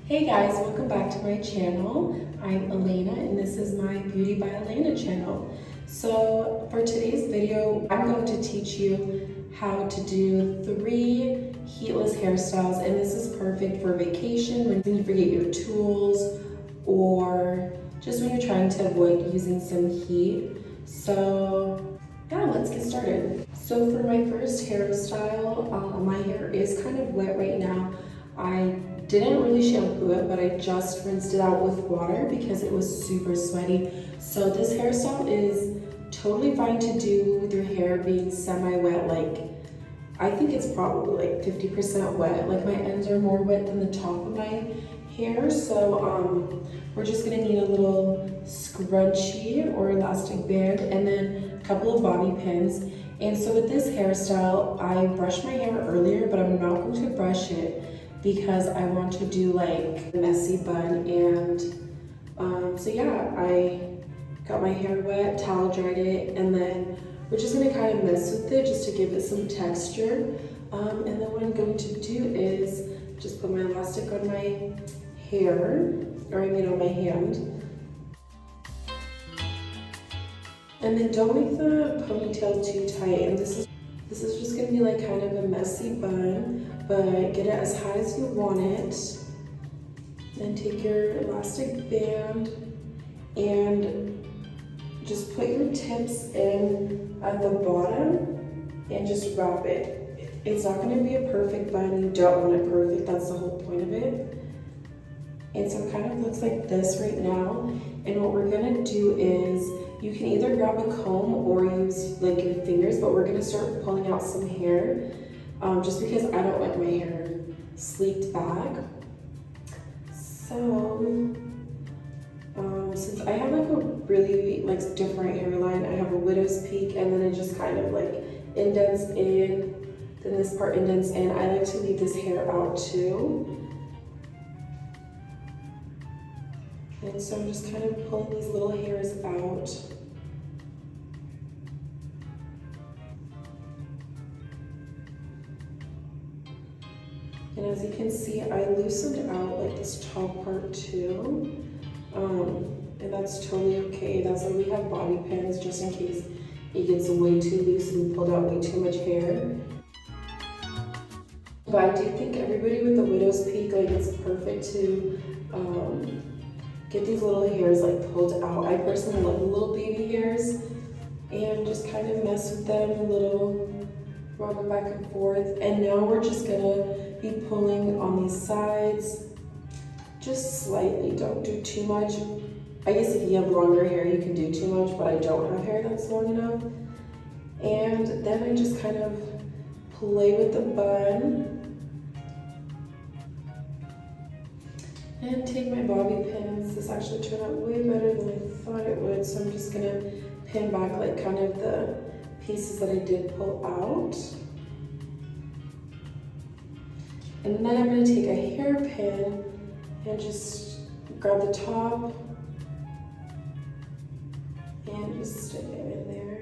Hey guys, welcome back to my channel. I'm Elena and this is my Beauty by Alena channel. So for today's video, I'm going to teach you how to do 3 heatless hairstyles, and this is perfect for vacation when you forget your tools or just when you're trying to avoid using some heat. So yeah, let's get started. So for my first hairstyle, my hair is kind of wet right now. I didn't really shampoo it, but I just rinsed it out with water because it was super sweaty. So this hairstyle is totally fine to do with your hair being semi-wet. Like, I think it's probably like 50% wet. Like, my ends are more wet than the top of my hair. So we're just gonna need a little scrunchie or elastic band and then a couple of bobby pins. And so with this hairstyle, I brushed my hair earlier, but I'm not going to brush it because I want to do like a messy bun. And so yeah, I got my hair wet, towel dried it, and then we're just gonna kind of mess with it just to give it some texture. And then what I'm going to do is just put my elastic on my hair, or I mean on my hand. And then don't make the ponytail too tight. And this is just gonna be like kind of a messy bun, but get it as high as you want it. Then take your elastic band and just put your tips in at the bottom and just wrap it. It's not gonna be a perfect bun. You don't want it perfect. That's the whole point of it. And so it kind of looks like this right now. And what we're gonna do is, you can either grab a comb or use like your fingers, but we're gonna start pulling out some hair just because I don't like my hair sleeked back. So since I have like a really like different hairline, I have a widow's peak and then it just kind of like indents in, then this part indents in. I like to leave this hair out too. And so I'm just kind of pulling these little hairs out. And as you can see, I loosened out like this top part too. And that's totally okay. That's why we have bobby pins, just in case it gets way too loose and we pulled out way too much hair. But I do think everybody with the widow's peak, like, it's perfect to get these little hairs like pulled out. I personally love the little baby hairs and just kind of mess with them a little, rub them back and forth. And now we're just gonna be pulling on these sides, just slightly, don't do too much. I guess if you have longer hair, you can do too much, but I don't have hair that's long enough. And then I just kind of play with the bun and take my bobby pins. This actually turned out way better than I thought it would, so I'm just gonna pin back like kind of the pieces that I did pull out. And then I'm gonna take a hairpin and just grab the top and just stick it in there.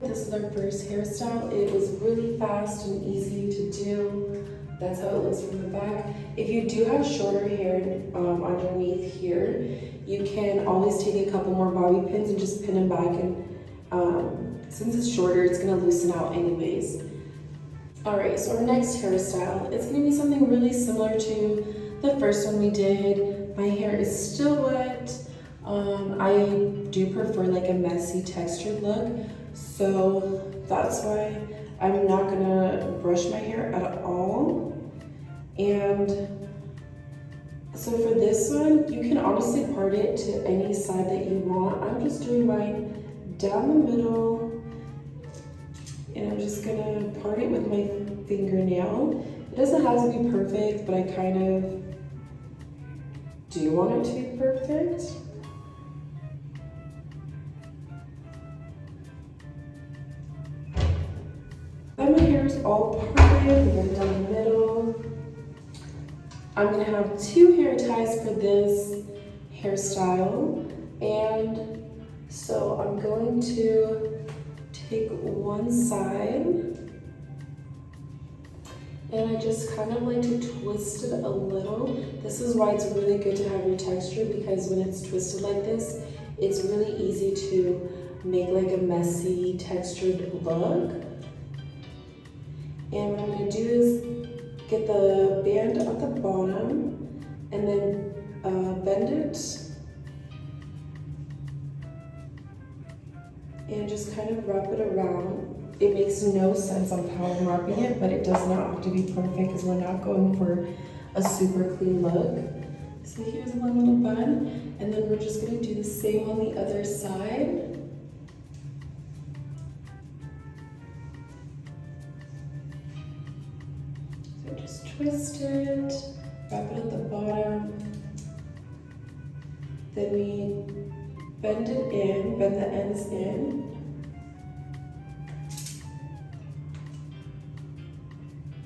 This is our first hairstyle. It was really fast and easy to do. That's how it looks from the back. If you do have shorter hair underneath here, you can always take a couple more bobby pins and just pin them back. And since it's shorter, it's gonna loosen out anyways. All right, so our next hairstyle, it's gonna be something really similar to the first one we did. My hair is still wet. I do prefer like a messy textured look. So that's why I'm not gonna brush my hair at all. And so for this one, you can honestly part it to any side that you want. I'm just doing mine down the middle, and I'm just gonna part it with my fingernail. It doesn't have to be perfect, but I kind of do want it to be perfect. Then my hair is all parted, we're down the middle. I'm gonna have 2 hair ties for this hairstyle. And so I'm going to take one side And I just kind of like to twist it a little. This is why it's really good to have your texture, because when it's twisted like this, it's really easy to make like a messy textured look. And what I'm going to do is get the band at the bottom and then bend it and just kind of wrap it around. It makes no sense on how I'm wrapping it, but it does not have to be perfect because we're not going for a super clean look. So here's one little bun, and then we're just going to do the same on the other side. So just twist it, wrap it at the bottom, then we bend it in, bend the ends in.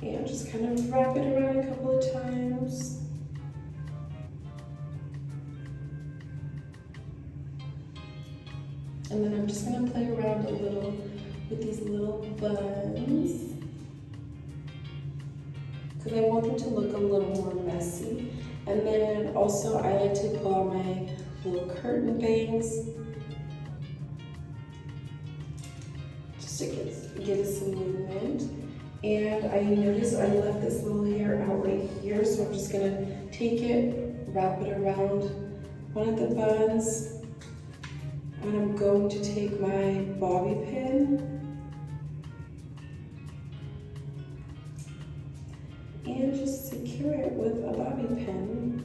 And just kind of wrap it around a couple of times. And then I'm just going to play around a little with these little buns, because I want them to look a little more messy. And then also I like to pull out my little curtain bangs just to give it some movement. And I noticed I left this little hair out right here, so I'm just gonna take it, wrap it around one of the buns, and I'm going to take my bobby pin and just secure it with a bobby pin.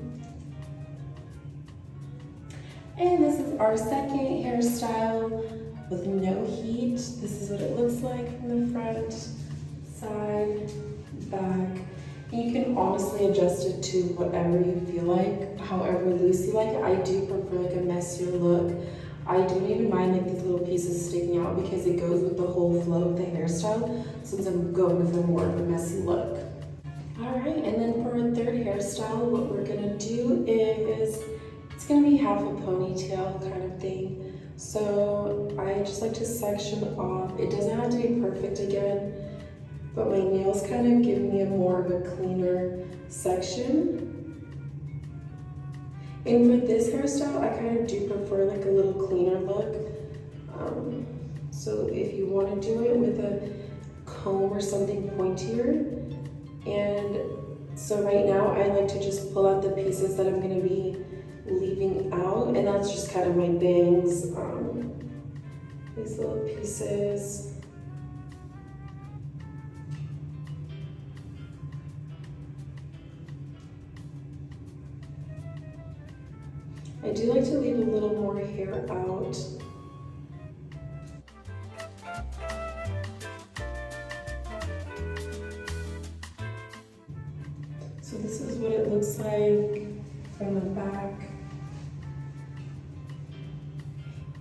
And this is our second hairstyle with no heat. This is what it looks like from the front, side, back. And you can honestly adjust it to whatever you feel like, however loose you like it. I do prefer like a messier look. I don't even mind like these little pieces sticking out because it goes with the whole flow of the hairstyle, since I'm going for more of a messy look. Alright, and then for our third hairstyle, what we're gonna do is, it's gonna be half a ponytail kind of thing. So I just like to section off. It doesn't have to be perfect again, but my nails kind of give me a more of a cleaner section. And for this hairstyle, I kind of do prefer like a little cleaner look. So if you want to do it with a comb or something pointier. And so right now I like to just pull out the pieces that I'm going to be leaving out, and that's just kind of my bangs, these little pieces. I do like to leave a little more hair out. So this is what it looks like from the back.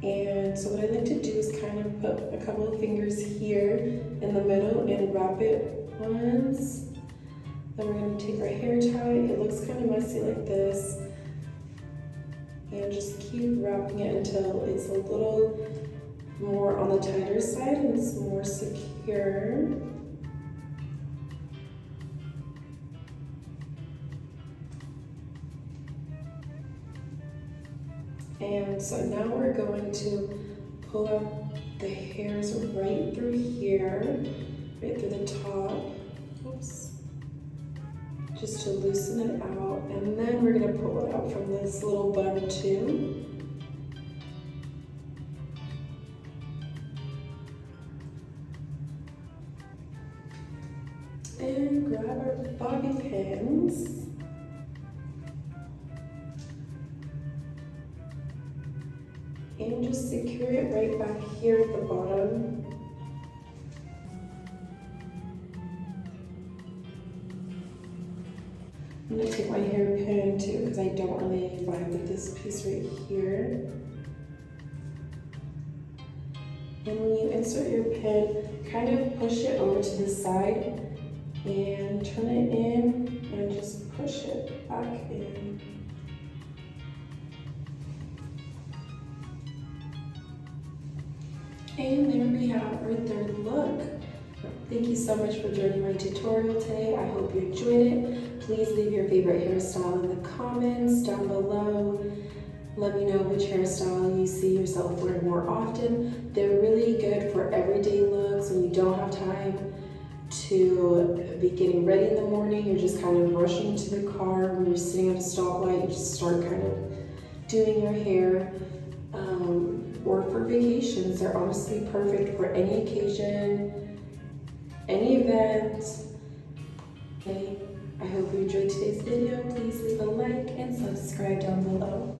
And so what I like to do is kind of put a couple of fingers here in the middle and wrap it once. Then we're going to take our hair tie. It looks kind of messy like this. And just keep wrapping it until it's a little more on the tighter side and it's more secure. And so now we're going to pull out the hairs right through here, right through the top. Oops. Just to loosen it out, and then we're going to pull it out from this little bun too. And grab our bobby pins. And just secure it right back here at the bottom. I'm going to take my hairpin too, because I don't really vibe with this piece right here. And when you insert your pin, kind of push it over to the side and turn it in and just push it back in. And there we have our third look. Thank you so much for joining my tutorial today. I hope you enjoyed it. Please leave your favorite hairstyle in the comments down below. Let me know which hairstyle you see yourself wearing more often. They're really good for everyday looks when you don't have time to be getting ready in the morning. You're just kind of rushing to the car. When you're sitting at a stoplight, you just start kind of doing your hair. Or for vacations, they're honestly perfect for any occasion, any event. Okay, I hope you enjoyed today's video. Please leave a like and subscribe down below.